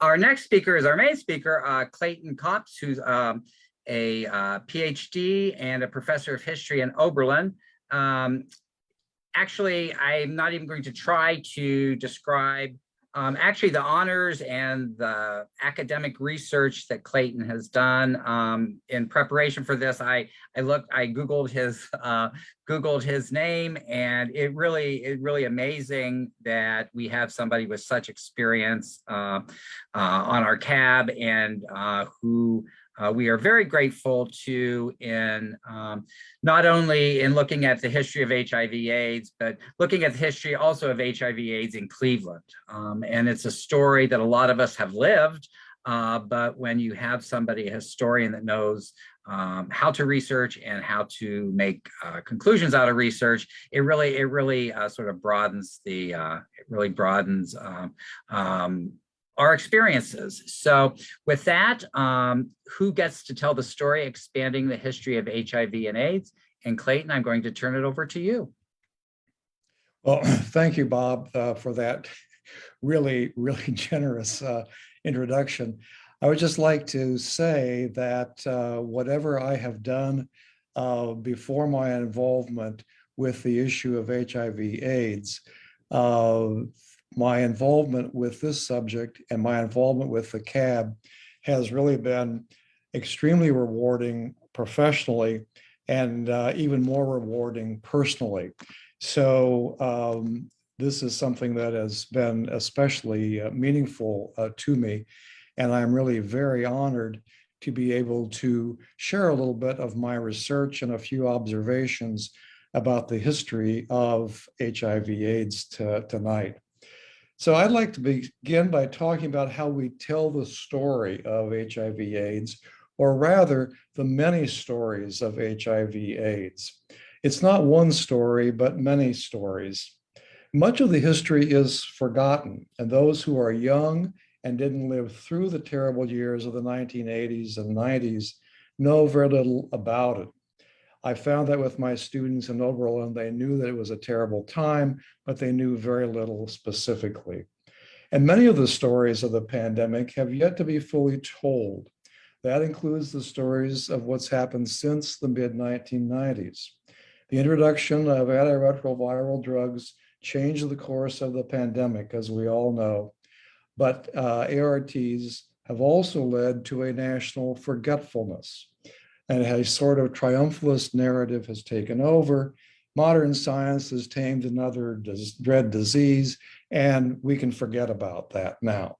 Our next speaker is our main speaker, Clayton Koppes, who's a PhD and a professor of history in Oberlin. Actually, I'm not even going to try to describe actually the honors and the academic research that Clayton has done. In preparation for this, I Googled his name, and it really amazing that we have somebody with such experience on our cab, and who we are very grateful to in not only in looking at the history of HIV/AIDS, but looking at the history also of HIV/AIDS in Cleveland. And it's a story that a lot of us have lived, but when you have somebody, a historian that knows how to research and how to make conclusions out of research, it really sort of broadens our experiences. So with that, who gets to tell the story, expanding the history of HIV and AIDS? And Clayton, I'm going to turn it over to you. Well, thank you, Bob, for that really generous introduction. I would just like to say that whatever I have done before my involvement with the issue of HIV/AIDS, my involvement with this subject and my involvement with the CAB has really been extremely rewarding professionally, and even more rewarding personally. So this is something that has been especially meaningful to me, and I'm really very honored to be able to share a little bit of my research and a few observations about the history of HIV/AIDS tonight. So I'd like to begin by talking about how we tell the story of HIV/AIDS, or rather the many stories of HIV/AIDS. It's not one story, but many stories. Much of the history is forgotten, and those who are young and didn't live through the terrible years of the 1980s and 90s know very little about it. I found that with my students in Oberlin, they knew that it was a terrible time, but they knew very little specifically. And many of the stories of the pandemic have yet to be fully told. That includes the stories of what's happened since the mid-1990s. The introduction of antiretroviral drugs changed the course of the pandemic, as we all know, but ARTs have also led to a national forgetfulness, and a sort of triumphalist narrative has taken over. Modern science has tamed another dread disease, and we can forget about that now.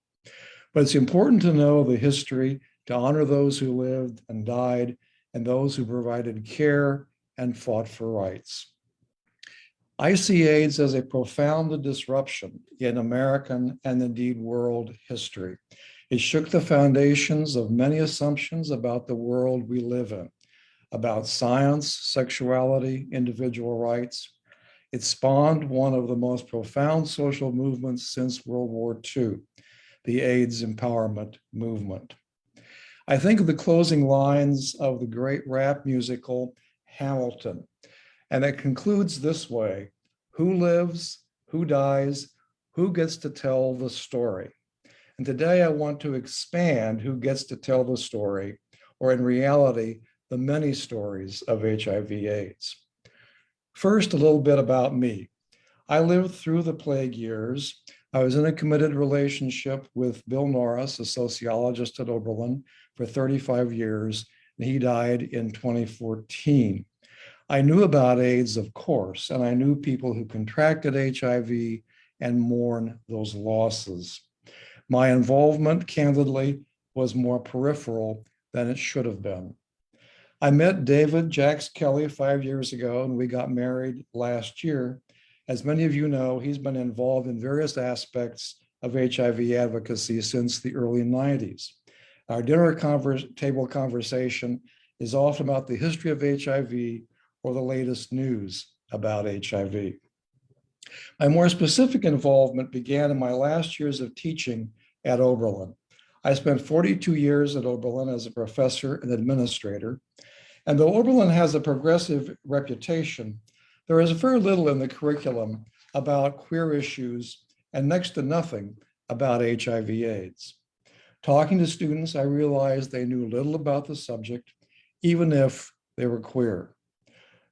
But it's important to know the history, to honor those who lived and died, and those who provided care and fought for rights. I see AIDS as a profound disruption in American and indeed world history. It shook the foundations of many assumptions about the world we live in, about science, sexuality, individual rights. It spawned one of the most profound social movements since World War II, the AIDS empowerment movement. I think of the closing lines of the great rap musical Hamilton, and it concludes this way: who lives, who dies, who gets to tell the story? And today I want to expand who gets to tell the story, or in reality, the many stories of HIV/AIDS. First, a little bit about me. I lived through the plague years. I was in a committed relationship with Bill Norris, a sociologist at Oberlin, for 35 years, and he died in 2014. I knew about AIDS, of course, and I knew people who contracted HIV and mourn those losses. My involvement, candidly, was more peripheral than it should have been. I met David Jax Kelly 5 years ago, and we got married last year. As many of you know, he's been involved in various aspects of HIV advocacy since the early 90s. Our dinner table conversation is often about the history of HIV or the latest news about HIV. My more specific involvement began in my last years of teaching at Oberlin. I spent 42 years at Oberlin as a professor and administrator. And though Oberlin has a progressive reputation, there is very little in the curriculum about queer issues and next to nothing about HIV/AIDS. Talking to students, I realized they knew little about the subject, even if they were queer.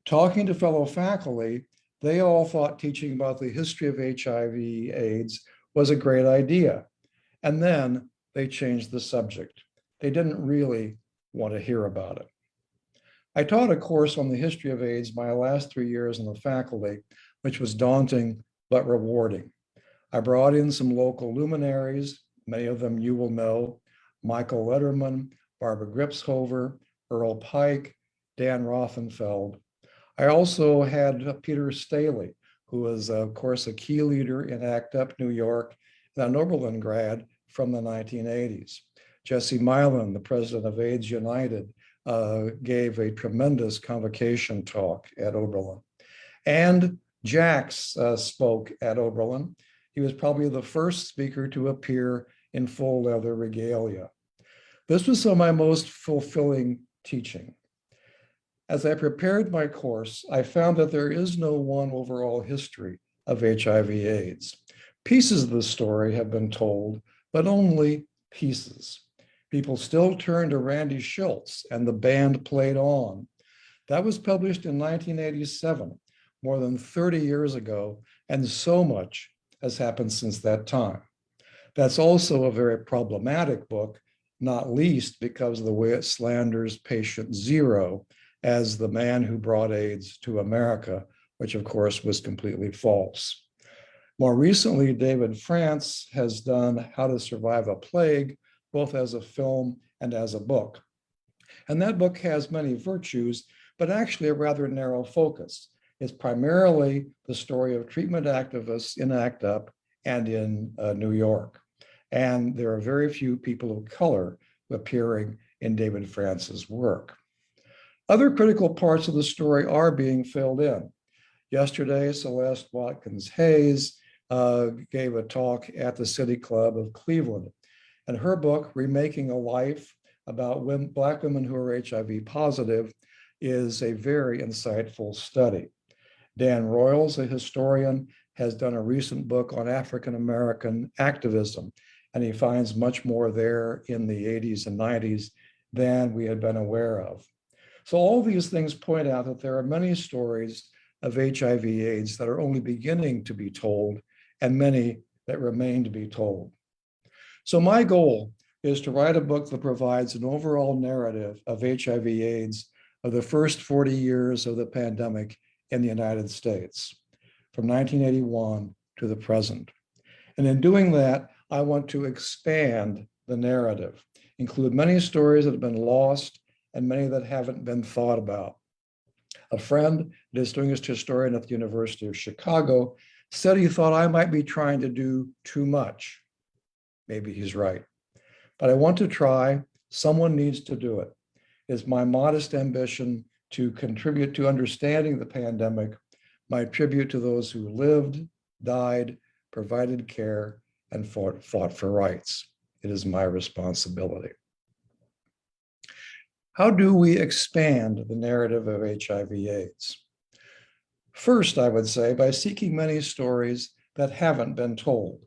Talking to fellow faculty, they all thought teaching about the history of HIV/AIDS was a great idea. And then they changed the subject. They didn't really want to hear about it. I taught a course on the history of AIDS my last 3 years in the faculty, which was daunting but rewarding. I brought in some local luminaries, many of them you will know: Michael Letterman, Barbara Gripshover, Earl Pike, Dan Rothenfeld. I also had Peter Staley, who was, of course, a key leader in ACT UP New York, and an Oberlin grad from the 1980s. Jesse Milan, the president of AIDS United, gave a tremendous convocation talk at Oberlin. And Jax spoke at Oberlin. He was probably the first speaker to appear in full leather regalia. This was some of my most fulfilling teaching. As I prepared my course, I found that there is no one overall history of HIV/AIDS. Pieces of the story have been told, but only pieces. People still turn to Randy Schultz and the band Played On. That was published in 1987, more than 30 years ago, and so much has happened since that time. That's also a very problematic book, not least because of the way it slanders patient zero as the man who brought AIDS to America, which of course was completely false. More recently, David France has done How to Survive a Plague, both as a film and as a book. And that book has many virtues, but actually a rather narrow focus. It's primarily the story of treatment activists in ACT UP and in New York. And there are very few people of color appearing in David France's work. Other critical parts of the story are being filled in. Yesterday, Celeste Watkins Hayes gave a talk at the City Club of Cleveland. And her book, Remaking a Life, about Black women who are HIV positive, is a very insightful study. Dan Royals, a historian, has done a recent book on African-American activism, and he finds much more there in the 80s and 90s than we had been aware of. So all these things point out that there are many stories of HIV/AIDS that are only beginning to be told, and many that remain to be told. So my goal is to write a book that provides an overall narrative of HIV/AIDS of the first 40 years of the pandemic in the United States, from 1981 to the present. And in doing that, I want to expand the narrative, include many stories that have been lost and many that haven't been thought about. A friend, a distinguished historian at the University of Chicago, said he thought I might be trying to do too much. Maybe he's right. But I want to try. Someone needs to do it. It's my modest ambition to contribute to understanding the pandemic, my tribute to those who lived, died, provided care, and fought for rights. It is my responsibility. How do we expand the narrative of HIV/AIDS? First, I would say by seeking many stories that haven't been told.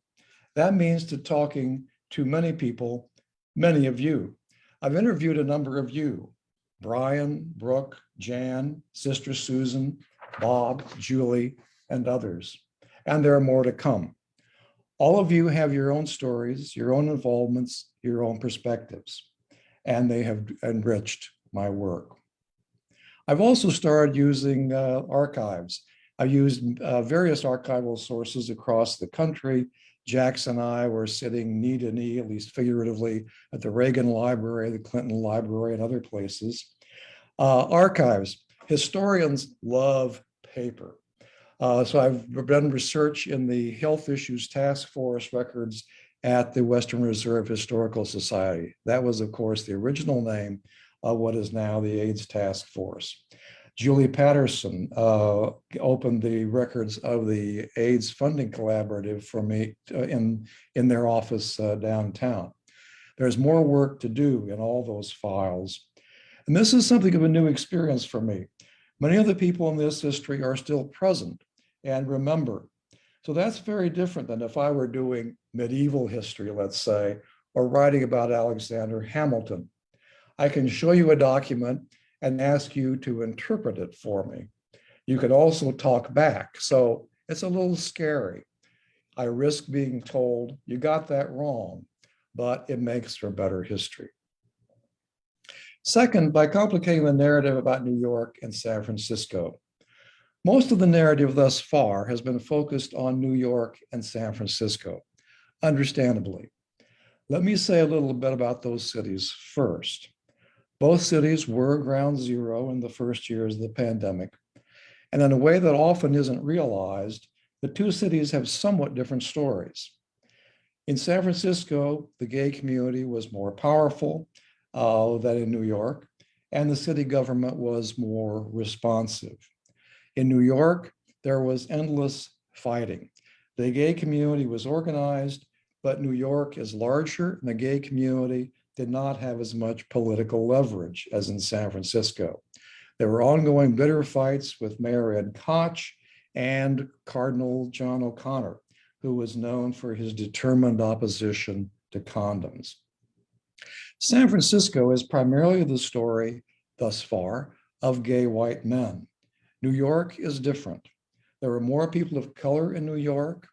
That means talking to many people, many of you. I've interviewed a number of you: Brian, Brooke, Jan, Sister Susan, Bob, Julie, and others. And there are more to come. All of you have your own stories, your own involvements, your own perspectives, and they have enriched my work. I've also started using archives. I've used various archival sources across the country. Jax and I were sitting knee to knee, at least figuratively, at the Reagan Library, the Clinton Library, and other places. Archives. Historians love paper. So I've done research in the Health Issues Task Force records at the Western Reserve Historical Society. That was, of course, the original name of what is now the AIDS Task Force. Julie Patterson opened the records of the AIDS Funding Collaborative for me in their office downtown. There's more work to do in all those files. And this is something of a new experience for me. Many of the people in this history are still present and remember. So that's very different than if I were doing medieval history, let's say, or writing about Alexander Hamilton. I can show you a document and ask you to interpret it for me. You can also talk back, so it's a little scary. I risk being told, you got that wrong, but it makes for better history. Second, by complicating the narrative about New York and San Francisco. Most of the narrative thus far has been focused on New York and San Francisco, understandably. Let me say a little bit about those cities first. Both cities were ground zero in the first years of the pandemic. And in a way that often isn't realized, the two cities have somewhat different stories. In San Francisco, the gay community was more powerful than in New York, and the city government was more responsive. In New York, there was endless fighting. The gay community was organized, but New York is larger, and the gay community did not have as much political leverage as in San Francisco. There were ongoing bitter fights with Mayor Ed Koch and Cardinal John O'Connor, who was known for his determined opposition to condoms. San Francisco is primarily the story, thus far, of gay white men. New York is different. There are more people of color in New York,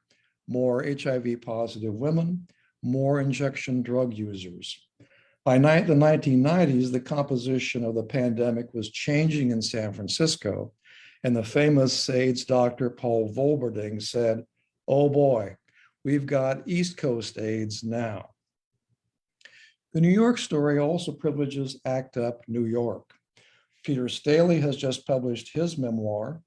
more HIV positive women, more injection drug users. By the 1990s, the composition of the pandemic was changing in San Francisco, and the famous AIDS doctor Paul Volberding said, "Oh boy, we've got East Coast AIDS now." The New York story also privileges ACT UP New York. Peter Staley has just published his memoir.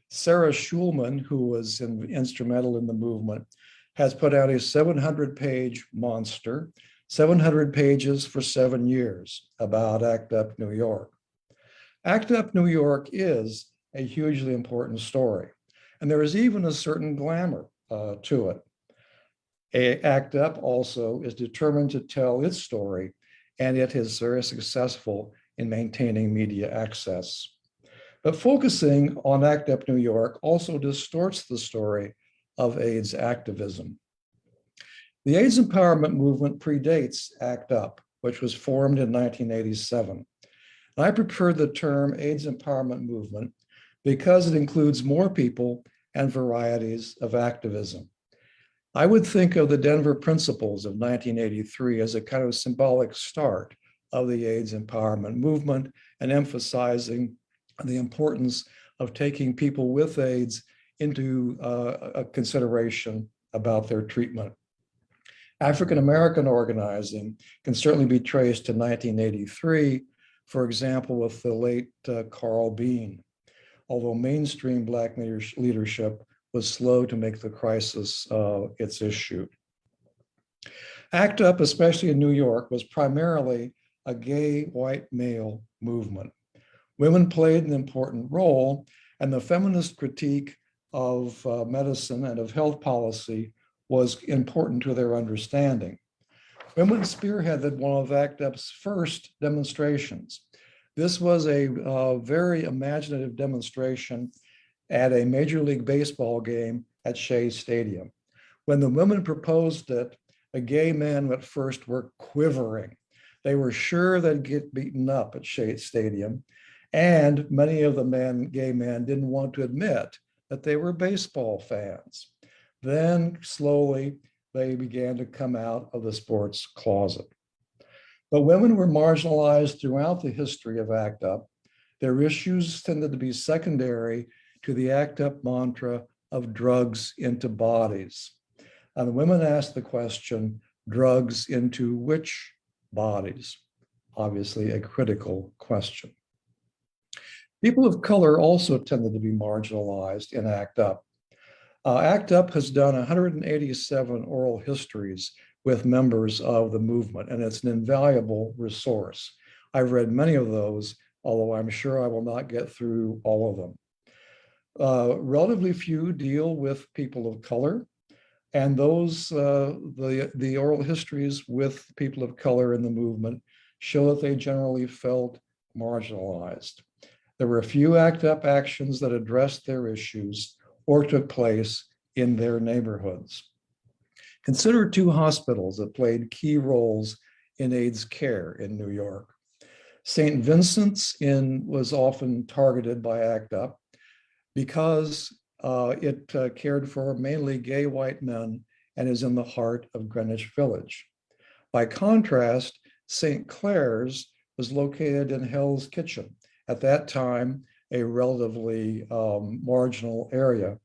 Sarah Schulman, who was instrumental in the movement, has put out a 700-page monster, 700 pages for 7 years about ACT UP New York. ACT UP New York is a hugely important story, and there is even a certain glamour to it. ACT UP also is determined to tell its story, and it is very successful in maintaining media access. But focusing on ACT UP New York also distorts the story of AIDS activism. The AIDS empowerment movement predates ACT UP, which was formed in 1987. And I prefer the term AIDS empowerment movement because it includes more people and varieties of activism. I would think of the Denver Principles of 1983 as a kind of symbolic start of the AIDS empowerment movement and emphasizing the importance of taking people with AIDS into a consideration about their treatment. African-American organizing can certainly be traced to 1983, for example, with the late Carl Bean, although mainstream Black leadership was slow to make the crisis its issue. ACT UP, especially in New York, was primarily a gay white male movement. Women played an important role, and the feminist critique of medicine and of health policy was important to their understanding. Women spearheaded one of ACT UP's first demonstrations. This was a very imaginative demonstration at a Major League Baseball game at Shea Stadium. When the women proposed it, the gay men at first were quivering. They were sure they'd get beaten up at Shea Stadium, and many of the gay men didn't want to admit that they were baseball fans. Then slowly, they began to come out of the sports closet. But women were marginalized throughout the history of ACT UP. Their issues tended to be secondary to the ACT UP mantra of drugs into bodies. And the women asked the question, drugs into which bodies? Obviously a critical question. People of color also tended to be marginalized in ACT UP. ACT UP has done 187 oral histories with members of the movement, and it's an invaluable resource. I've read many of those, although I'm sure I will not get through all of them. Relatively few deal with people of color, and those, the oral histories with people of color in the movement show that they generally felt marginalized. There were a few ACT UP actions that addressed their issues or took place in their neighborhoods. Consider two hospitals that played key roles in AIDS care in New York. St. Vincent's was often targeted by ACT UP because it cared for mainly gay white men and is in the heart of Greenwich Village. By contrast, St. Clair's was located in Hell's Kitchen, at that time, a relatively marginal area.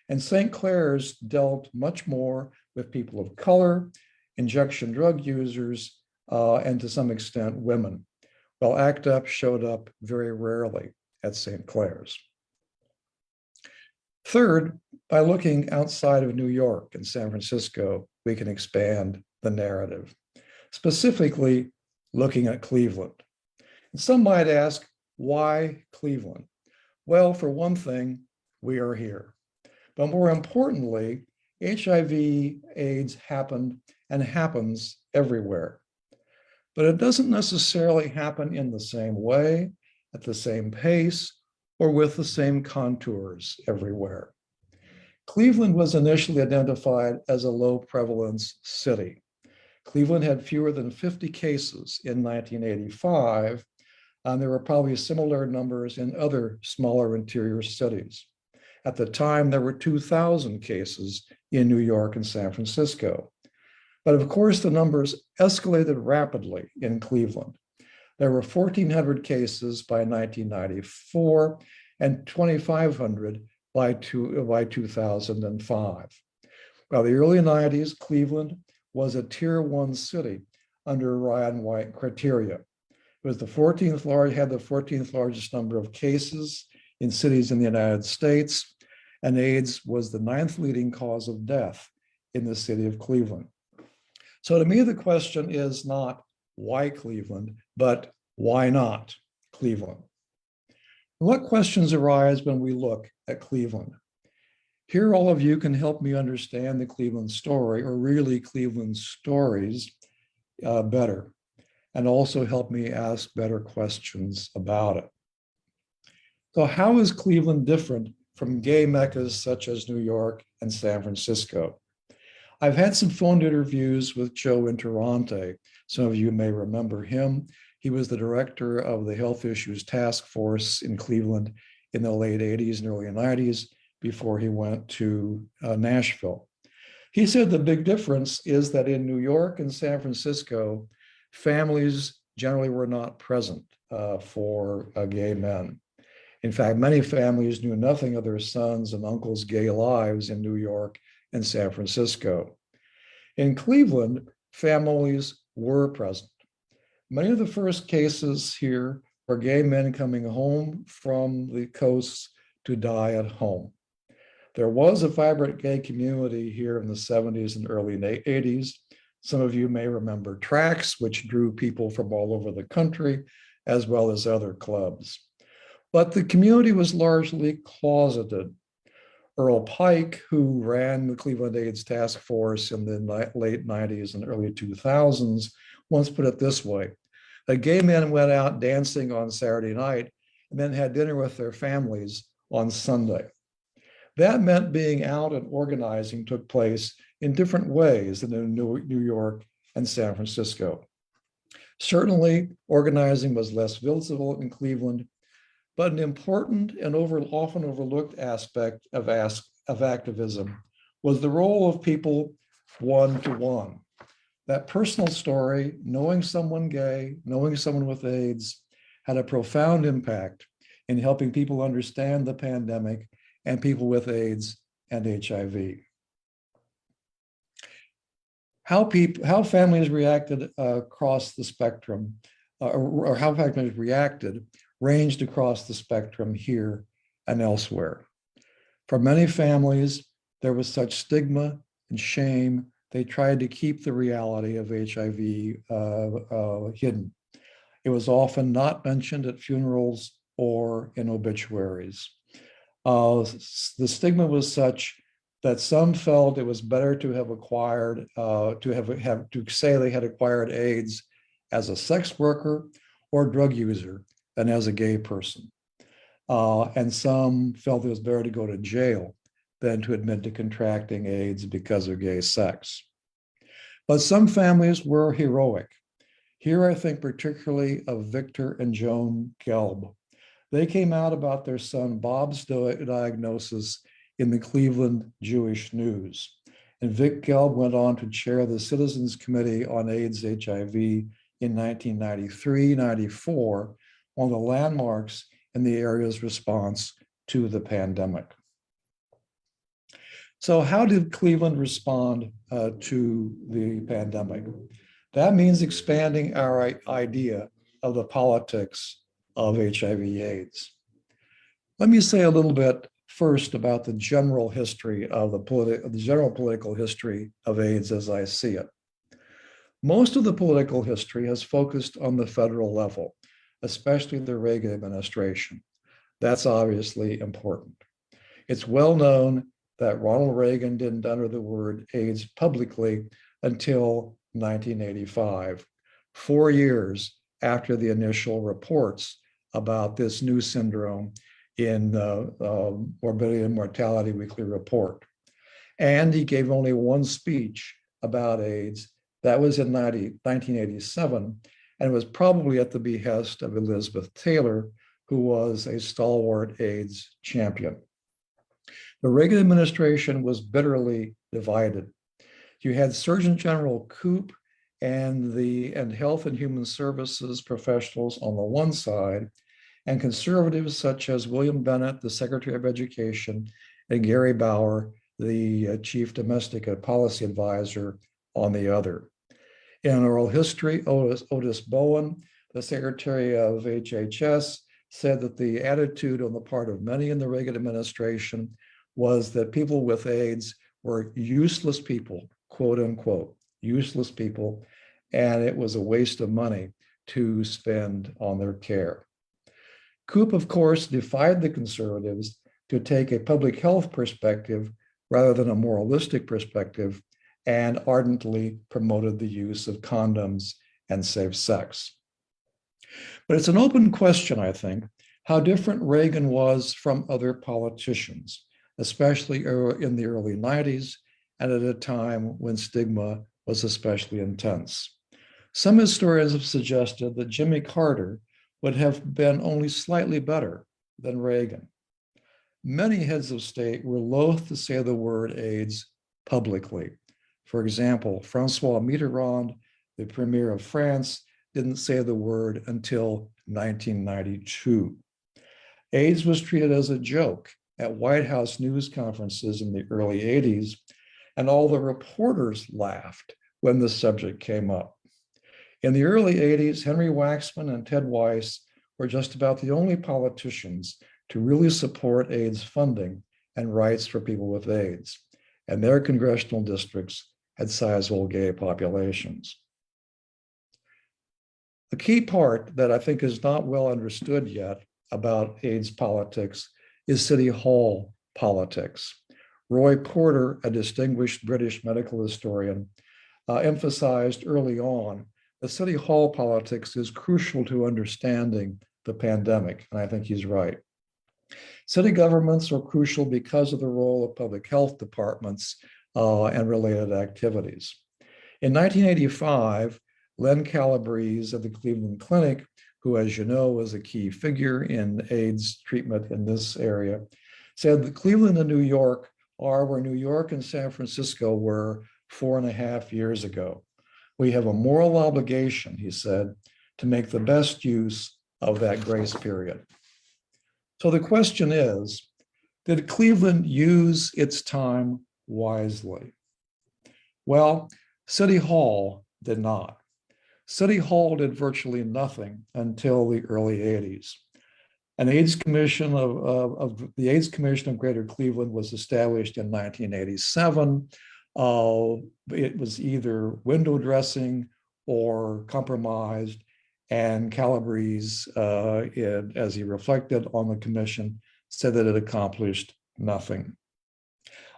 And St. Clair's dealt much more with people of color, injection drug users, and to some extent, women, while ACT UP showed up very rarely at St. Clair's. Third, by looking outside of New York and San Francisco, we can expand the narrative, specifically looking at Cleveland. And some might ask, why Cleveland? Well, for one thing, we are here. But more importantly, HIV/AIDS happened and happens everywhere. But it doesn't necessarily happen in the same way, at the same pace, or with the same contours everywhere. Cleveland was initially identified as a low prevalence city. Cleveland had fewer than 50 cases in 1985, and there were probably similar numbers in other smaller interior cities. At the time, there were 2,000 cases in New York and San Francisco. But of course, the numbers escalated rapidly in Cleveland. There were 1,400 cases by 1994 and 2,500 by 2005. By the early 90s, Cleveland was a tier 1 city under Ryan White criteria. It was had the 14th largest number of cases in cities in the United States, and AIDS was the 9th leading cause of death in the city of Cleveland. So to me, the question is not why Cleveland, but why not Cleveland? What questions arise when we look at Cleveland? Here, all of you can help me understand the Cleveland story, or really Cleveland stories, better, and also help me ask better questions about it. So how is Cleveland different from gay meccas such as New York and San Francisco? I've had some phone interviews with Joe Interrante. Some of you may remember him. He was the director of the Health Issues Task Force in Cleveland in the late 80s and early 90s before he went to Nashville. He said the big difference is that in New York and San Francisco, families generally were not present for gay men. In fact, many families knew nothing of their sons' and uncles' gay lives in New York and San Francisco. In Cleveland, families were present. Many of the first cases here were gay men coming home from the coasts to die at home. There was a vibrant gay community here in the 70s and early 80s. Some of you may remember Tracks, which drew people from all over the country, as well as other clubs. But the community was largely closeted. Earl Pike, who ran the Cleveland AIDS Task Force in the late 90s and early 2000s, once put it this way: that gay men went out dancing on Saturday night and then had dinner with their families on Sunday. That meant being out and organizing took place in different ways than in New York and San Francisco. Certainly, organizing was less visible in Cleveland, but an important and often overlooked aspect of activism was the role of people one-to-one. That personal story, knowing someone gay, knowing someone with AIDS, had a profound impact in helping people understand the pandemic and people with AIDS and HIV. How families reacted across the spectrum, or how families reacted, ranged across the spectrum here and elsewhere. For many families, there was such stigma and shame, they tried to keep the reality of HIV hidden. It was often not mentioned at funerals or in obituaries. The stigma was such that some felt it was better to have acquired, to say they had acquired AIDS as a sex worker or drug user than as a gay person. And some felt it was better to go to jail than to admit to contracting AIDS because of gay sex. But some families were heroic. Here I think particularly of Victor and Joan Gelb. They came out about their son Bob's diagnosis in the Cleveland Jewish News. And Vic Gelb went on to chair the Citizens Committee on AIDS HIV in 1993-94, one of the landmarks in the area's response to the pandemic. So how did Cleveland respond to the pandemic? That means expanding our idea of the politics of HIV/AIDS. Let me say a little bit first about the general history of the general political history of AIDS as I see it. Most of the political history has focused on the federal level, especially the Reagan administration. That's obviously important. It's well known that Ronald Reagan didn't utter the word AIDS publicly until 1985, 4 years after the initial reports about this new syndrome in the Morbidity and Mortality Weekly Report. And he gave only one speech about AIDS. That was in 1987, and it was probably at the behest of Elizabeth Taylor, who was a stalwart AIDS champion. The Reagan administration was bitterly divided. You had Surgeon General Kopp and Health and Human Services professionals on the one side, and conservatives such as William Bennett, the Secretary of Education, and Gary Bauer, the Chief Domestic Policy Advisor, on the other. In oral history, Otis Bowen, the Secretary of HHS, said that the attitude on the part of many in the Reagan administration was that people with AIDS were useless people, quote unquote, useless people, and it was a waste of money to spend on their care. Kopp, of course, defied the conservatives to take a public health perspective rather than a moralistic perspective, and ardently promoted the use of condoms and safe sex. But it's an open question, I think, how different Reagan was from other politicians, especially in the early 90s and at a time when stigma was especially intense. Some historians have suggested that Jimmy Carter would have been only slightly better than Reagan. Many heads of state were loath to say the word AIDS publicly. For example, Francois Mitterrand, the Premier of France, didn't say the word until 1992. AIDS was treated as a joke at White House news conferences in the early 80s, and all the reporters laughed when the subject came up. In the early 80s, Henry Waxman and Ted Weiss were just about the only politicians to really support AIDS funding and rights for people with AIDS, and their congressional districts had sizable gay populations. The key part that I think is not well understood yet about AIDS politics is City Hall politics. Roy Porter, a distinguished British medical historian, emphasized early on that City Hall politics is crucial to understanding the pandemic, and I think he's right. City governments are crucial because of the role of public health departments and related activities. In 1985, Len Calabrese of the Cleveland Clinic, who, as you know, was a key figure in AIDS treatment in this area, said that Cleveland and New York are where New York and San Francisco were 4.5 years ago. We have a moral obligation, he said, to make the best use of that grace period. So the question is, did Cleveland use its time wisely? Well, City Hall did not. City Hall did virtually nothing until the early 80s. An AIDS Commission the AIDS Commission of Greater Cleveland was established in 1987. It was either window dressing or compromised, and Calabrese, as he reflected on the commission, said that it accomplished nothing.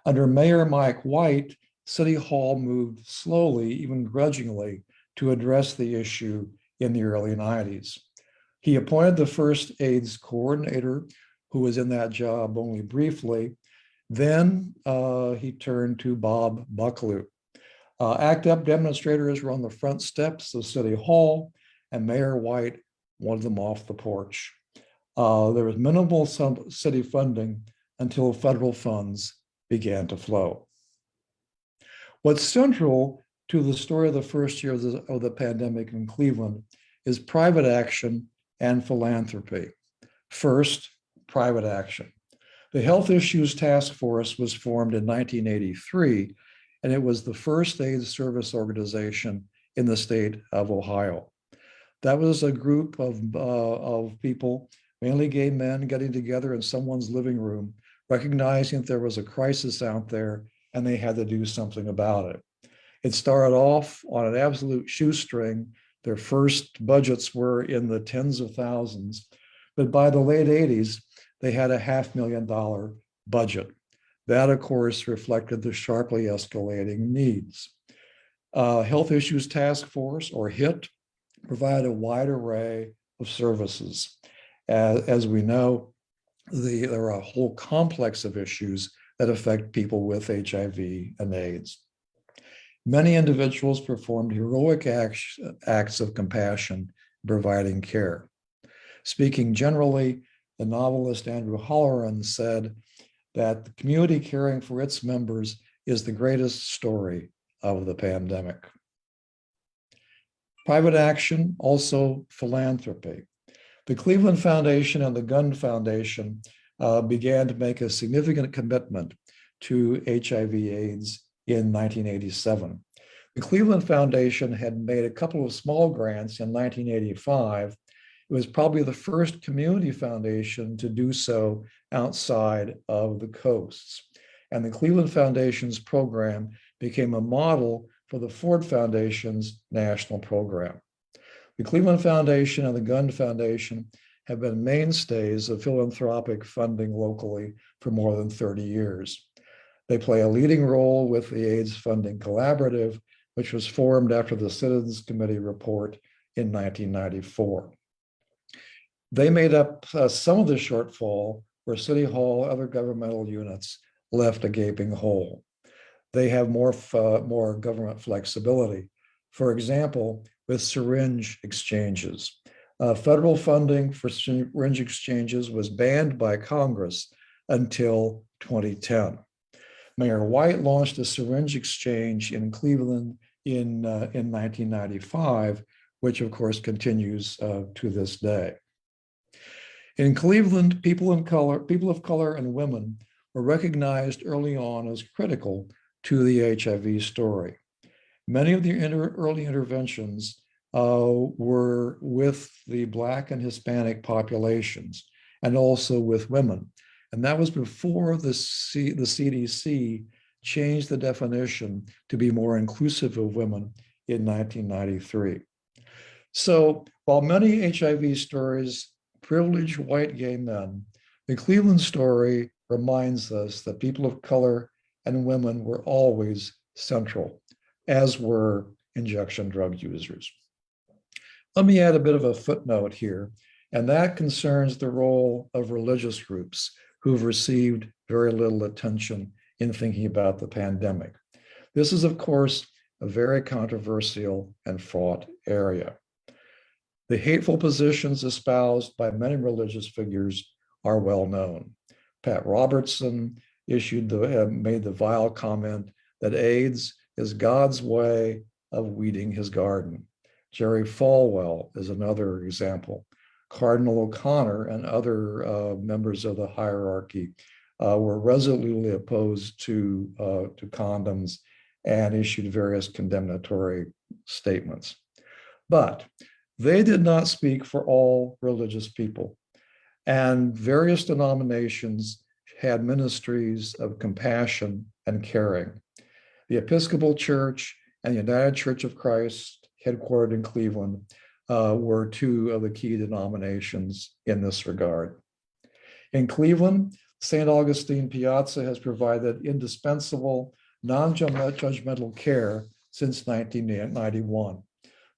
Under Mayor Mike White, City Hall moved slowly, even grudgingly, to address the issue in the early 90s. He appointed the first AIDS coordinator, who was in that job only briefly. Then he turned to Bob Bucklew. ACT UP demonstrators were on the front steps of City Hall, and Mayor White wanted them off the porch. There was minimal city funding until federal funds began to flow. What's central to the story of the first year of the pandemic in Cleveland is private action and philanthropy. First, private action. The Health Issues Task Force was formed in 1983, and it was the first AIDS service organization in the state of Ohio. That was a group of people, mainly gay men, getting together in someone's living room, recognizing that there was a crisis out there and they had to do something about it. It started off on an absolute shoestring. Their first budgets were in the tens of thousands, but by the late 80s, they had a $500,000 budget. That, of course, reflected the sharply escalating needs. Health Issues Task Force, or HIT, provided a wide array of services. As we know, there are a whole complex of issues that affect people with HIV and AIDS. Many individuals performed heroic acts of compassion, providing care. Speaking generally, the novelist Andrew Holleran said that the community caring for its members is the greatest story of the pandemic. Private action, also philanthropy. The Cleveland Foundation and the Gun Foundation began to make a significant commitment to HIV/AIDS in 1987. The Cleveland Foundation had made a couple of small grants in 1985. It was probably the first community foundation to do so outside of the coasts. And the Cleveland Foundation's program became a model for the Ford Foundation's national program. The Cleveland Foundation and the Gun Foundation have been mainstays of philanthropic funding locally for more than 30 years. They play a leading role with the AIDS Funding Collaborative, which was formed after the Citizens Committee report in 1994. They made up some of the shortfall where City Hall, other governmental units left a gaping hole. They have more government flexibility. For example, with syringe exchanges. Federal funding for syringe exchanges was banned by Congress until 2010. Mayor White launched a syringe exchange in Cleveland in 1995, which of course continues to this day. In Cleveland, people of color and women were recognized early on as critical to the HIV story. Many of the early interventions were with the Black and Hispanic populations and also with women. And that was before the CDC changed the definition to be more inclusive of women in 1993. So while many HIV stories privilege white gay men, the Cleveland story reminds us that people of color and women were always central, as were injection drug users. Let me add a bit of a footnote here, and that concerns the role of religious groups who've received very little attention in thinking about the pandemic. This is, of course, a very controversial and fraught area. The hateful positions espoused by many religious figures are well known. Pat Robertson made the vile comment that AIDS is God's way of weeding his garden. Jerry Falwell is another example. Cardinal O'Connor and other members of the hierarchy were resolutely opposed to condoms and issued various condemnatory statements. But they did not speak for all religious people. And various denominations had ministries of compassion and caring. The Episcopal Church and the United Church of Christ, headquartered in Cleveland, were two of the key denominations in this regard. In Cleveland, St. Augustine Piazza has provided indispensable, non-judgmental care since 1991.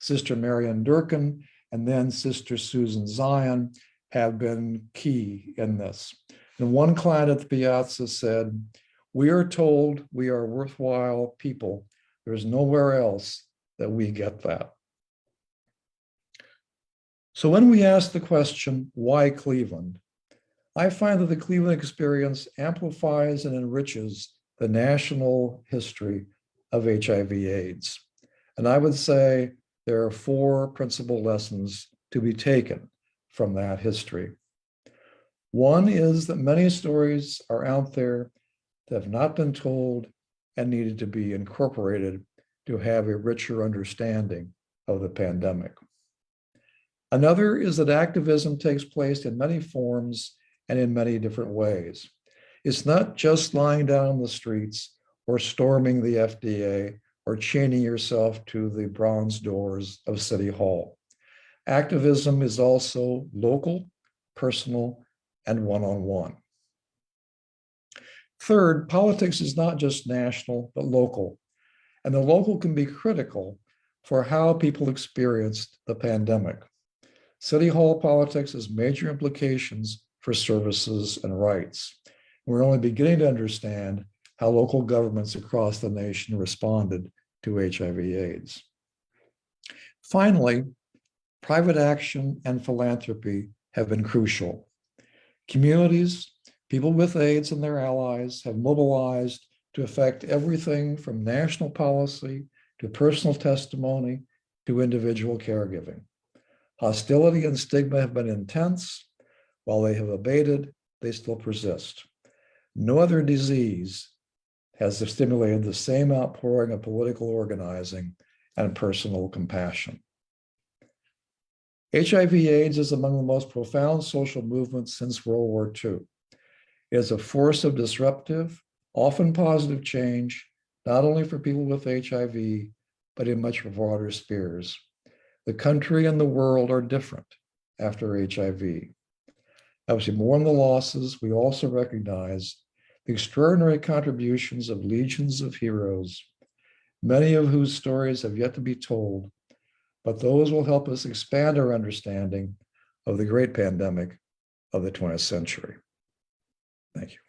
Sister Marian Durkin and then Sister Susan Zion have been key in this. And one client at the Piazza said, "We are told we are worthwhile people There's nowhere else that we get that. So when we ask the question, why Cleveland? I find that the Cleveland experience amplifies and enriches the national history of HIV/AIDS. And I would say there are 4 principal lessons to be taken from that history. One is that many stories are out there that have not been told and needed to be incorporated to have a richer understanding of the pandemic. Another is that activism takes place in many forms and in many different ways. It's not just lying down in the streets or storming the FDA or chaining yourself to the bronze doors of City Hall. Activism is also local, personal, and one-on-one. Third, politics is not just national, but local. And the local can be critical for how people experienced the pandemic. City Hall politics has major implications for services and rights. We're only beginning to understand how local governments across the nation responded to HIV/AIDS. Finally, private action and philanthropy have been crucial. Communities, people with AIDS and their allies have mobilized to affect everything from national policy to personal testimony to individual caregiving. Hostility and stigma have been intense. While they have abated, they still persist. No other disease has stimulated the same outpouring of political organizing and personal compassion. HIV/AIDS is among the most profound social movements since World War II. It is a force of disruptive, often positive change, not only for people with HIV, but in much broader spheres. The country and the world are different after HIV. Obviously, more than the losses, we also recognize the extraordinary contributions of legions of heroes, many of whose stories have yet to be told, but those will help us expand our understanding of the great pandemic of the 20th century. Thank you.